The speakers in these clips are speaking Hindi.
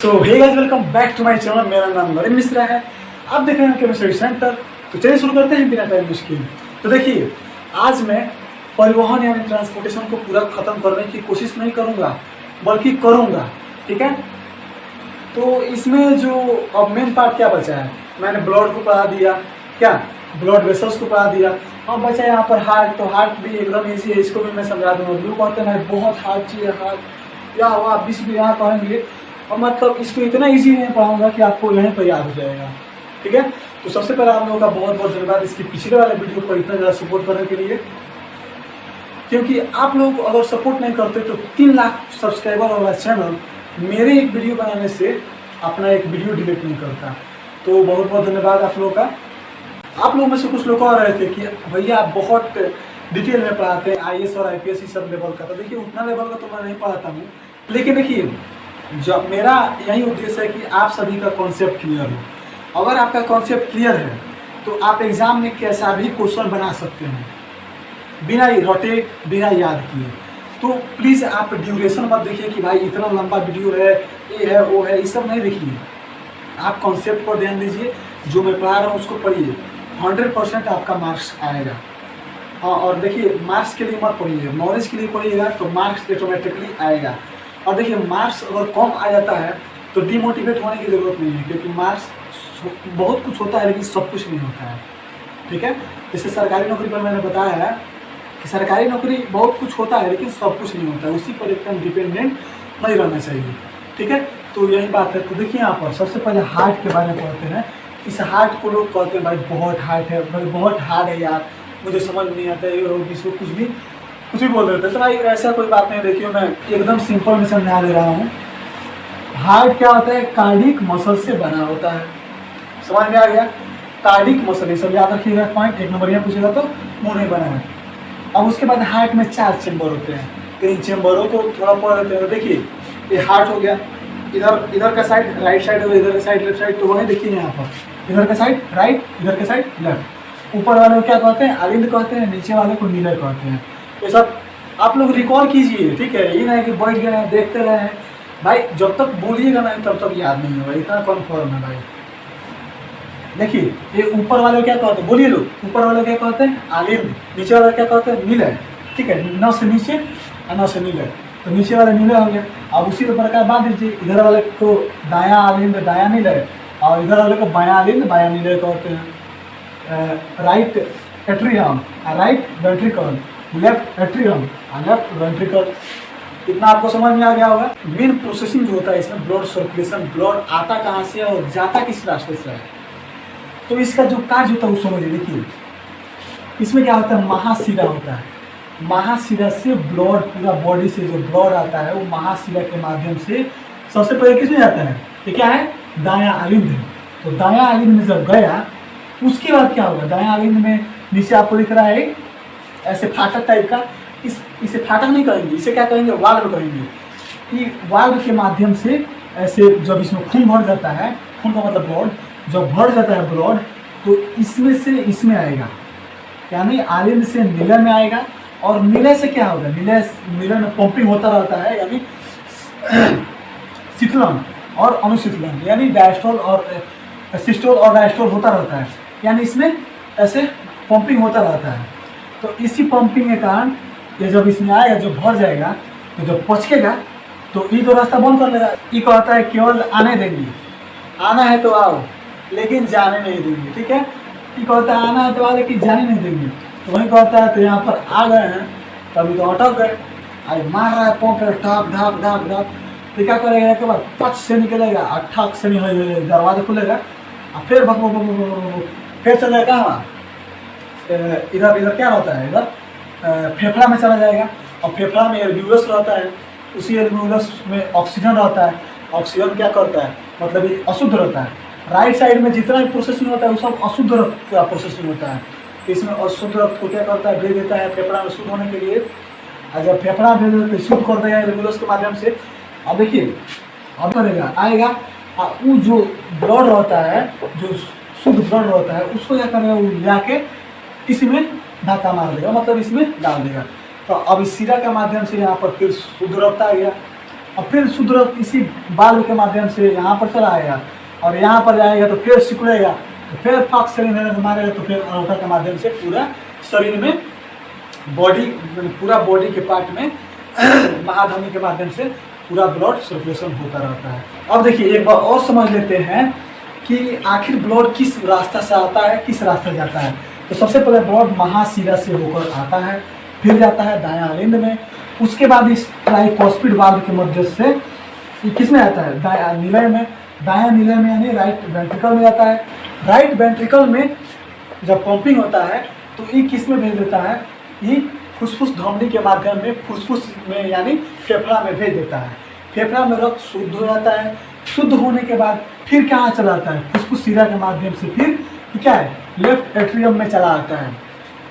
So hey guys, welcome back to my channel. मेरा नाम नरेंद्र मिश्रा है। आप देख रहे हैं केमिस्ट्री सेंटर। तो चलिए शुरू करते हैं बिना टाइम वेस्ट किए। तो देखिए, आज मैं परिवहन यानी ट्रांसपोर्टेशन को पूरा खत्म करने की कोशिश नहीं करूंगा, बल्कि करूंगा। ठीक है। तो इसमें जो अब मेन पार्ट क्या बचा है, मैंने ब्लड को पढ़ा दिया, क्या ब्लड वेसल्स को पढ़ा दिया। अब बचा यहाँ पर हार्ट। तो हार्ट भी एकदम ईजी है, इसको भी मैं समझा दूंगा। लोग कहते हैं बहुत हार्ड चाहिए, हार्ट या हुआ 20 भी यहाँ पढ़ेंगे और मतलब इसको इतना इजी नहीं पढ़ाऊंगा कि आपको यहीं पर याद हो जाएगा। ठीक है। तो सबसे पहले आप लोगों का बहुत बहुत धन्यवाद इसके पिछले वाले वीडियो को इतना ज़्यादा सपोर्ट करने के लिए, क्योंकि आप लोग अगर सपोर्ट नहीं करते तो 3 लाख सब्सक्राइबर वाला चैनल मेरे एक वीडियो बनाने से अपना एक वीडियो डिलीट नहीं करता। तो बहुत बहुत धन्यवाद आप लोगों का। आप लोगों में से कुछ लोग कह रहे थे कि भैया आप बहुत डिटेल में पढ़ाते हैं IAS और IPS सब लेवल का। तो देखिए, उतना लेवल का तो मैं नहीं पढ़ाता हूँ, लेकिन देखिए जब मेरा यही उद्देश्य है कि आप सभी का कॉन्सेप्ट क्लियर हो। अगर आपका कॉन्सेप्ट क्लियर है तो आप एग्जाम में कैसा भी क्वेश्चन बना सकते हैं बिना रटे, बिना याद किए। तो प्लीज़ आप ड्यूरेशन मत देखिए कि भाई इतना लंबा वीडियो है, ये है वो है, ये सब नहीं देखिए। आप कॉन्सेप्ट पर ध्यान दीजिए, जो मैं पढ़ा रहा हूँ उसको पढ़िए। 100% आपका मार्क्स आएगा। हाँ, और देखिए मार्क्स के लिए मत पढ़िए, नॉलेज के लिए पढ़िएगा तो मार्क्स ऑटोमेटिकली आएगा। और देखिए, मार्क्स अगर कम आ जाता है तो डिमोटिवेट होने की ज़रूरत नहीं है, क्योंकि मार्क्स बहुत कुछ होता है लेकिन सब कुछ नहीं होता है। ठीक है। जैसे सरकारी नौकरी पर मैंने बताया है कि सरकारी नौकरी बहुत कुछ होता है लेकिन सब कुछ नहीं होता है, उसी पर एकदम डिपेंडेंट नहीं रहना चाहिए। ठीक है। तो यही बात है। तो देखिए, यहाँ पर सबसे पहले हार्ट के बारे में पढ़ते हैं। इस हार्ट को लोग कहते हैं भाई बहुत हार्ड है, भाई बहुत हार्ड है यार, मुझे समझ नहीं आता है, इसको कुछ भी बोल रहे थे। तो भाई ऐसा कोई बात नहीं। देखिए, मैं एकदम सिंपल में समझा दे रहा हूँ। हार्ट क्या होता है, कार्डिक मसल से बना होता है। समझ में आ गया? कार्डिक मसल, ये सब याद रखिएगा। पॉइंट 1 नंबर यहाँ पूछेगा तो मुंह नहीं बना है। अब उसके बाद हार्ट में 4 चेम्बर होते हैं। तो इन चेम्बरों को थोड़ा पढ़ लेते हैं। देखिए, ये हार्ट हो गया, इधर का साइड राइट साइड हो गया, इधर का साइड लेफ्ट साइड। तो वही देखिए यहाँ पर, इधर का साइड राइट, इधर का साइड लेफ्ट। ऊपर वाले को क्या कहते हैं, अलिंद कहते हैं, नीचे वाले को नीलर कहते हैं। ये सब आप लोग रिकॉल कीजिए। ठीक है। ये नहीं कि बैठ गए हैं देखते रहे हैं। भाई जब तक बोलिएगा नहीं तब तक याद नहीं होगा, इतना कन्फर्म है भाई। देखिए, ये ऊपर वाले क्या कहते हैं, बोलिए लोग। ऊपर वाले क्या कहते हैं, आलिंद। नीचे वाले क्या कहते हैं, नीलर। ठीक है। न से नीचे और न से नीलर। तो नीचे वाले नीलर हो गया। अब उसी प्रकार बात दीजिए, इधर वाले को दायां आलिंद दायां नीलर, और इधर वाले को बायां आलिंद बायां नीलर कहते हैं। Right atrium, right ventricle, left atrium, left ventricle. इतना आपको समझ में आ गया होगा। मेन प्रोसेसिंग जो होता है इसमें ब्लड सर्कुलेशन, ब्लड आता कहाँ से और जाता किस रास्ते से है, तो इसका जो कार्य होता है वो समझिए। देखिए, इसमें क्या होता है, महाशिरा होता है। महाशिरा से ब्लड पूरा बॉडी से जो ब्लड आता है वो महाशिरा के माध्यम से सबसे पहले किसमें जाता है, ये क्या है, दायां आलिंद है। तो दायां आलिंद में जब गया उसके बाद क्या होगा, दायां आलिंद में नीचे आपको दिख रहा है ऐसे फाटक टाइप का। इसे फाटक नहीं कहेंगे, इसे क्या कहेंगे, वाल्व कहेंगे। कि वाल्व के माध्यम से ऐसे जब इसमें खून भर जाता है, खून का मतलब ब्लड, जब भर जाता है ब्लड तो इसमें से इसमें आएगा, यानी आलिंद से नीलर में आएगा। और नीलर से क्या होगा, नीलर में पंपिंग होता रहता है, यानी शीतलन और अनुशीतलन, यानी डायस्टोल और सिस्टोल और डायस्टोल होता रहता है, यानी इसमें ऐसे पंपिंग होता रहता है। तो इसी पंपिंग के कारण ये जब इसमें आएगा, जब भर जाएगा, तो जब पचकेगा तो ये तो रास्ता बंद कर लेगा। ये कहता है केवल आने देंगे, आना है तो आओ लेकिन जाने नहीं देंगे। ठीक है। ये कहता है आना है तो आओ लेकिन जाने नहीं देंगे। तो वही कहता है, तो यहाँ पर आ गए हैं तभी तो अटक गए। आज मार रहा है पंप, ढाक ढाक ढाक ढाक। तो क्या करेगा, के बाद पच से निकलेगा, अट्ठाक से दरवाजा खुलेगा और फिर फिर चलेगा कहाँ, इधर क्या होता है, इधर फेफड़ा में चला जाएगा। और फेफड़ा में एल्वियोलस रहता है, उसी एल्वियोलस में ऑक्सीजन रहता है। ऑक्सीजन क्या करता है, मतलब ये अशुद्ध रहता है। राइट साइड में जितना भी प्रोसेसिंग होता है वो सब अशुद्ध रक्त का प्रोसेसिंग होता है। इसमें अशुद्ध रक्त को क्या करता है, भेज देता है फेफड़ा में शुद्ध होने के लिए। और जब फेफड़ा भेज देता है शुद्ध कर देगा एल्वियोलस के माध्यम से। अब देखिए, अब करेगा आएगा, और वो जो ब्लड रहता है, जो शुद्ध ब्लड रहता है, उसको क्या करेगा, वो जाके इसमें धक्का मार देगा, मतलब इसमें डाल देगा। तो अब इस शिरा के माध्यम से यहाँ पर फिर शुद्ध रक्त आ गया। और फिर शुद्ध रक्त इसी बाल के माध्यम से यहाँ पर चला आएगा और यहाँ पर जाएगा तो फिर सिकुड़ेगा, तो फिर फाक शरीर मारेगा, तो फिर अरोटा के माध्यम से पूरा शरीर में बॉडी, पूरा बॉडी के पार्ट में महाधमनी के माध्यम से पूरा ब्लड सर्कुलेशन होता रहता है। अब देखिए एक बार और समझ लेते हैं कि आखिर ब्लड किस रास्ता से आता है, किस रास्ते जाता है। तो सबसे पहले ब्लड महाशिरा से होकर आता है, फिर जाता है दायां अलिंद में, उसके बाद इस ट्राइकॉस्पिड वाल्व के मध्य से किस में आता है, दायां निलय में, दायां निलय में यानी राइट वेंट्रिकल में जाता है। राइट वेंट्रिकल में जब पंपिंग होता है तो ये किस में भेज देता है, ये फुसफुस धमनी के माध्यम में फुसफुस में यानी फेफड़ा में भेज देता है। फेफड़ा में रक्त शुद्ध हो जाता है, शुद्ध होने के बाद फिर कहाँ चला आता है, फुसफुस शिरा के माध्यम से फिर क्या है, लेफ्ट एट्रियम में चला आता है।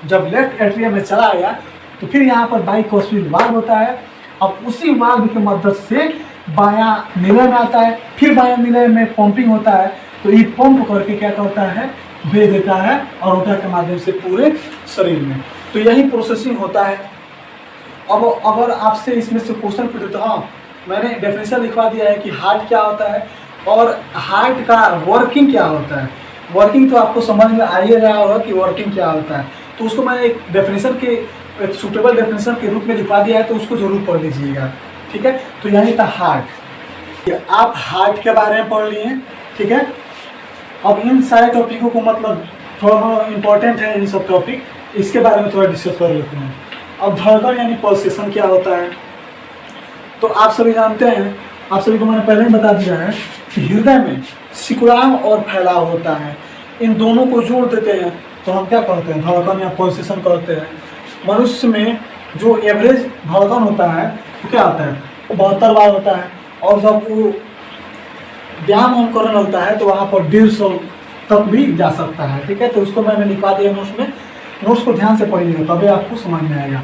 जब लेफ्ट एट्रियम में चला आया तो फिर यहाँ पर बाइकॉस्पिड वाल्व होता है। अब उसी वाल्व की मदद से बायां निलय में आता है, फिर बायां निलय में पंपिंग होता है, तो ये पंप करके क्या करता है, भेज देता है अरोटा के माध्यम से पूरे शरीर में। तो यही प्रोसेसिंग होता है। अब अगर आपसे इसमें से क्वेश्चन पूछे तो हाँ, मैंने डेफिनेशन लिखवा दिया है कि हार्ट क्या होता है और हार्ट का वर्किंग क्या होता है। वर्किंग तो आपको समझ में आ ही रहा होगा कि वर्किंग क्या होता है, तो उसको मैंने एक डेफिनेशन के, एक सुटेबल डेफिनेशन के रूप में लिखवा दिया है, तो उसको जरूर पढ़ लीजिएगा, ठीक है। तो यही था हार्ट। आप हार्ट के बारे में पढ़ लिए, ठीक है। अब इन सारे टॉपिकों को मतलब थोड़ा इम्पोर्टेंट है इन सब टॉपिक, इसके बारे में थोड़ा डिस्कस कर लेते हैं। अब धड़कन यानी पल्सेशन क्या होता है, तो आप सभी जानते हैं, आप सभी को मैंने पहले ही बता दिया है कि हृदय में सिकुड़ाव और फैलाव होता है, इन दोनों को जोड़ देते हैं तो हम क्या कहते हैं, धड़कन या पल्सेशन कहते हैं। मनुष्य में जो एवरेज धड़कन होता है वो क्या होता है, 72 बार होता है, और जब वो व्यायाम हम करने लगता है तो वहाँ पर 150 तक भी जा सकता है, ठीक है। तो उसको मैंने लिखवा दिया नोट्स में, नोट्स को ध्यान से पढ़िएगा तभी आपको समझ में आएगा।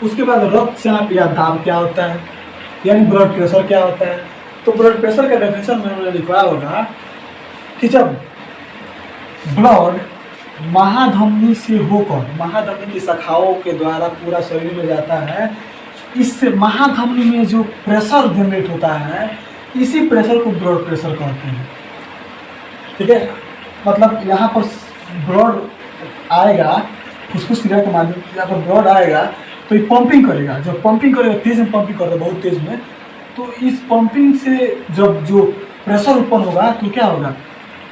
उसके बाद रक्तचाप या दाब क्या होता है, यानी ब्लड प्रेशर क्या होता है। तो ब्लड प्रेशर का डेफिनेशन मैंने लिखवाया होगा कि जब ब्लड महाधमनी से होकर, महाधमनी की शाखाओं के द्वारा पूरा शरीर में जाता है, इससे महाधमनी में जो प्रेशर जनरेट होता है, इसी प्रेशर को ब्लड प्रेशर कहते हैं, ठीक है। मतलब यहाँ पर ब्लड आएगा, फुसफुस क्रिया के माध्यम से यहाँ पर ब्लड आएगा तो ये पंपिंग करेगा, जब पंपिंग करेगा, तेज में पंपिंग करता है, बहुत तेज में, तो इस पंपिंग से जब जो प्रेशर उत्पन्न होगा तो क्या होगा,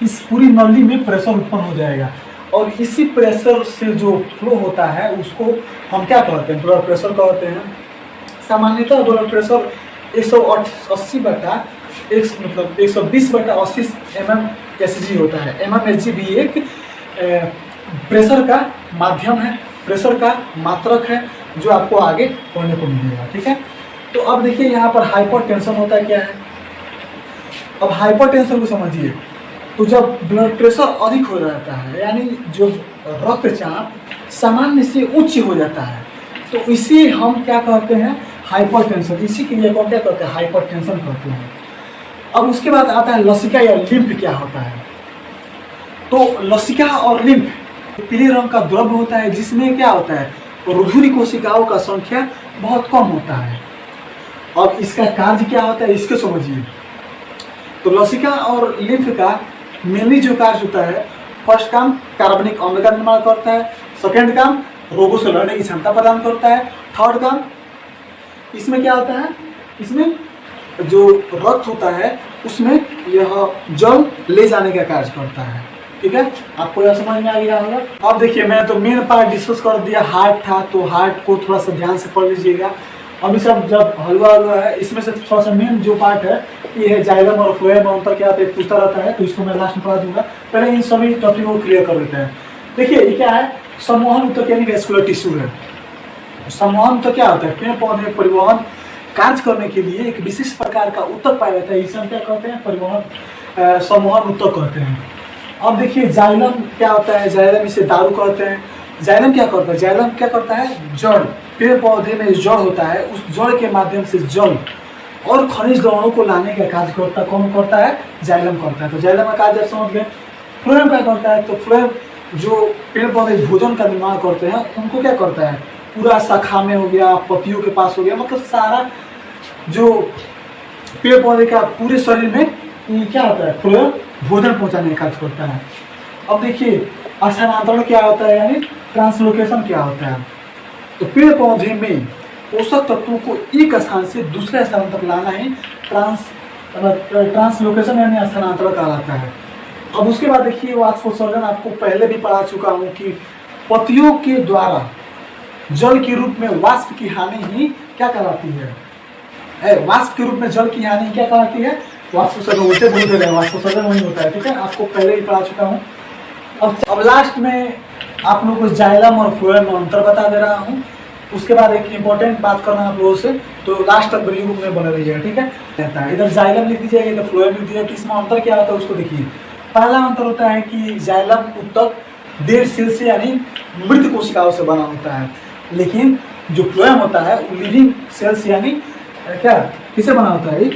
इस पूरी नली में प्रेशर उत्पन्न हो जाएगा, और इसी प्रेशर से जो फ्लो होता है उसको हम क्या कहते हैं, ब्लड प्रेशर कहते हैं। सामान्यतः ब्लड प्रेशर 120/80 mmHg होता है। mmHg भी एक प्रेशर का माध्यम है, प्रेशर का मात्रक है, जो आपको आगे पढ़ने को मिलेगा, ठीक है। तो अब देखिए यहाँ पर हाइपरटेंशन होता है क्या है। अब हाइपरटेंशन को समझिए, तो जब ब्लड प्रेशर अधिक हो जाता है, यानी जो रक्तचाप सामान्य से उच्च हो जाता है, तो इसी हम क्या कहते हैं, हाइपरटेंशन। इसी क्रिया को क्या कहते हैं, हाइपरटेंशन कहते हैं। अब उसके बाद आता है लसिका या लिम्फ क्या होता है। तो लसिका और लिम्फ पीले रंग का द्रव्य होता है, जिसमें क्या होता है, रुधिर कोशिकाओं का संख्या बहुत कम होता है। अब इसका कार्य क्या होता है, इसको समझिए। तो लसिका और लिम्फ का मेनली जो कार्य होता है, फर्स्ट काम कार्बनिक अम्ल का निर्माण करता है, सेकेंड काम रोगों से लड़ने की क्षमता प्रदान करता है, थर्ड काम इसमें क्या होता है, इसमें जो रक्त होता है उसमें यह जल ले जाने का कार्य करता है, ठीक है। आपको यह समझ में आ गया होगा। अब देखिए, मैं तो मेन पार्ट डिस्कस कर दिया, हार्ट था, तो हार्ट को थोड़ा सा ध्यान से पढ़ लीजिएगा। अभी सब जब हलवा है, इसमें से थोड़ा सा मेन जो पार्ट है ये है जाइलम और फ्लोएम में अंतर क्या होता है, पूछता रहता है, तो इसको मैं लास्ट में पढ़ा दूंगा। पहले इन सभी टॉपिक को क्लियर कर लेते हैं। देखिए ये क्या है, संवहन ऊतक यानी वेस्कुलर टिश्यू है। संवहन ऊतक क्या होता है, पेड़ पौधे परिवहन कार्य करने के लिए एक विशिष्ट प्रकार का ऊतक पाया जाता है, इसे हम क्या कहते हैं, परिवहन संवहन ऊतक कहते हैं। अब देखिए जाइलम क्या होता है, जाइलम इसे दारू कहते हैं। जाइलम क्या करता है, जाइलम क्या करता है, जड़, पेड़ पौधे में जड़ होता है, उस जड़ के माध्यम से जल और खनिज लवणों को लाने का कार्य करता, कौन करता है, जाइलम करता है। तो जाइलम का कार्य समझ गए। फ्लोएम क्या करता है, तो फ्लोएम जो पेड़ पौधे भोजन का निर्माण करते हैं उनको क्या करता है, पूरा शाखा में हो गया, पत्तियों के पास हो गया, मतलब सारा जो पेड़ पौधे का पूरे शरीर में ये क्या होता है, फ्लोएम भोजन पहुंचाने का कार्य करता है। अब देखिए स्थानांतरण क्या होता है, यानी ट्रांसलोकेशन क्या होता है। तो पेड़ पौधे में पोषक तत्वों को एक स्थान से दूसरे स्थान तक लाना ही ट्रांसलोकेशन यानी स्थानांतरण कहलाता है। अब उसके बाद देखिए वाष्पोत्सर्जन, आपको पहले भी पढ़ा चुका हूँ कि पत्तियों के द्वारा जल के रूप में वाष्प की हानि ही क्या कहलाती है, वाष्प के रूप में जल की हानि क्या कहलाती है, वाष्पोत्सर्जन। उल्टे बोलते रहे, वाष्पोत्सर्जन वही होता है, ठीक है, आपको पहले ही पढ़ा चुका हूँ। अब लास्ट में आप लोगों को जाइलम और फ्लोएम में अंतर बता दे रहा हूँ। उसके बाद एक इम्पोर्टेंट बात करना आप लोगों से, तो लास्ट तक वीडियो में बने रहिएगा, ठीक है। रहता है इधर जाइलम लिख दीजिएगा, इधर फ्लोएम लिख दीजिएगा कि इसमें अंतर क्या होता है उसको देखिए। पहला अंतर होता है कि जाइलम उत्तक देर सेल से यानी मृत कोशिकाओं से बना होता है, लेकिन जो फ्लोएम होता है वो लिविंग सेल्स यानी क्या किससे बना होता है,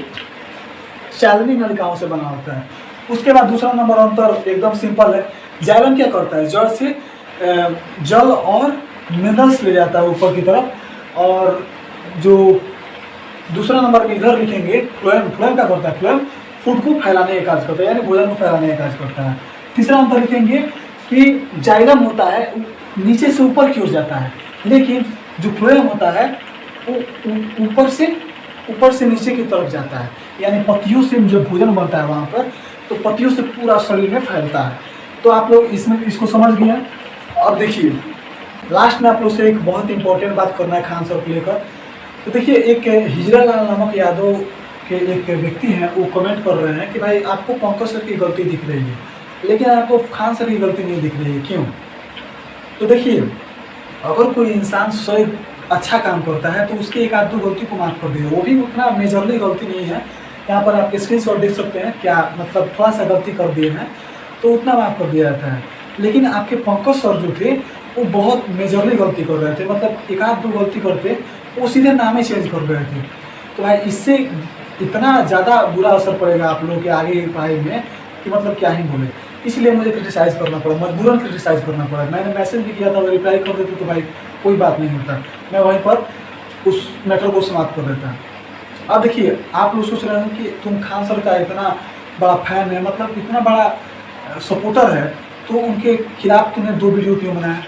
चालनी नलिकाओं से बना होता है। उसके बाद दूसरा नंबर अंतर एकदम सिंपल है, जाइलम क्या करता है, जड़ से जल और मिनरल्स ले जाता है ऊपर की तरफ, और जो दूसरा नंबर में इधर लिखेंगे फ्लोएम, फ्लोएम क्या करता है, फ्लोएम फूड को फैलाने का कार्य करता है, यानी भोजन को फैलाने का कार्य करता है। तीसरा अंतर लिखेंगे कि जाइलम होता है नीचे से ऊपर की ओर जाता है, लेकिन जो फ्लोएम होता है वो ऊपर से नीचे की तरफ जाता है, यानी पत्तियों से जो भोजन बनता है वहाँ पर, तो पत्तियों से पूरा शरीर में फैलता है। तो आप लोग इसमें इसको समझ गए। अब देखिए लास्ट में आप लोग से एक बहुत इंपॉर्टेंट बात करना है खान सर को लेकर। तो देखिए एक हिजरा लाल नामक यादव के एक व्यक्ति हैं, वो कमेंट कर रहे हैं कि भाई आपको पंकज सर की गलती दिख रही है, लेकिन आपको खान सर की गलती नहीं दिख रही है, क्यों। तो देखिए अगर कोई इंसान स्वयं अच्छा काम करता है तो उसकी एक आध दो गलती को माफ़ कर दिए, वो भी उतना मेजरली गलती नहीं है। यहाँ पर आप स्क्रीनशॉट देख सकते हैं, क्या मतलब थोड़ा सा गलती कर दिए हैं तो उतना माफ़ कर दिया जाता है। लेकिन आपके पंकज सर जो थे वो बहुत मेजरली गलती कर रहे थे, मतलब एक आध दो गलती करते वो सीधे नाम ही चेंज कर रहे थे। तो भाई इससे इतना ज़्यादा बुरा असर पड़ेगा आप लोगों के आगे पढ़ाई में कि मतलब क्या ही बोले। इसलिए मुझे क्रिटिसाइज़ करना पड़ा, मजबूरन क्रिटिसाइज़ करना पड़ा। मैंने मैसेज भी किया था, वो रिप्लाई कर देते तो भाई कोई बात नहीं होता, मैं वहीं पर उस मैटर को समाप्त कर देता। अब देखिए आप लोग सोच रहे हैं कि तुम खान सर का इतना बड़ा फैन है, मतलब इतना बड़ा सपोर्टर है, तो उनके खिलाफ तुमने 2 वीडियो क्यों बनाया।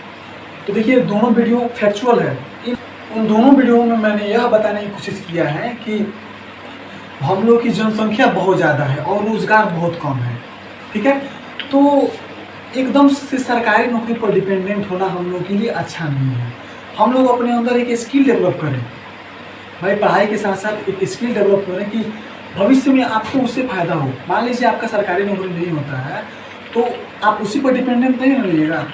तो देखिए दोनों वीडियो फैक्चुअल है। उन दोनों वीडियो में मैंने यह बताने की कोशिश किया है कि हम लोग की जनसंख्या बहुत ज़्यादा है और रोज़गार बहुत कम है, ठीक है। तो एकदम से सरकारी नौकरी पर डिपेंडेंट होना हम लोग के लिए अच्छा नहीं है। हम लोग अपने अंदर एक स्किल डेवलप करें, भाई पढ़ाई के साथ साथ एक स्किल डेवलप करें कि भविष्य में आपको उससे फ़ायदा हो। मान लीजिए आपका सरकारी नौकरी नहीं होता है तो आप उसी पर डिपेंडेंट नहीं रहिएगा।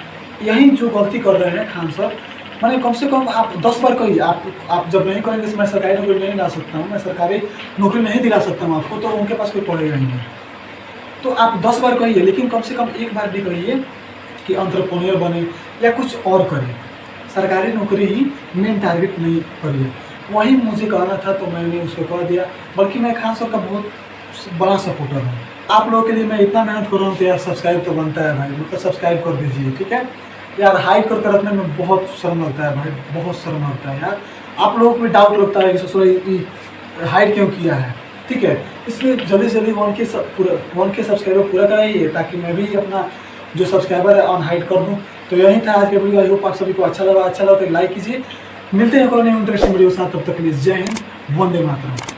यही जो गलती कर रहे हैं खान सर, मैंने कम से कम आप 10 बार कहिए, आप जब नहीं करेंगे तो मैं सरकारी नौकरी नहीं ला सकता हूँ, मैं सरकारी नौकरी नहीं दिला सकता हूँ आपको, तो उनके पास कोई पड़ेगा ही नहीं। तो आप 10 बार कहिए, लेकिन कम से कम एक बार भी कहिए कि एंटरप्रेन्योर बने या कुछ और करें, सरकारी नौकरी ही मेन टारगेट नहीं करिए। वही मुझे कहना था तो मैंने उसको कह दिया, बल्कि मैं खान सर का बहुत बड़ा सपोर्टर हूँ। आप लोगों के लिए मैं इतना मेहनत कर रहा हूँ तो यार सब्सक्राइब तो बनता है भाई, मतलब सब्सक्राइब कर दीजिए, ठीक है यार। हाइड कर रखने में बहुत शर्म लगता है भाई, बहुत शर्म लगता है यार। आप लोगों को भी डाउट लगता है कि ससुर हाइड क्यों किया है, ठीक है। इसलिए जल्दी से जल्दी 1K सब्सक्राइबर पूरा कराइए, ताकि मैं भी अपना जो सब्सक्राइबर है ऑन हाइड कर दूँ। तो यही था आज के वीडियो। आई होप आप सभी को अच्छा लगा तो लाइक कीजिए। मिलते हैं कोई नई इंटरेस्टिंग वीडियो के साथ, तब तक के लिए जय हिंद, वंदे मातरम।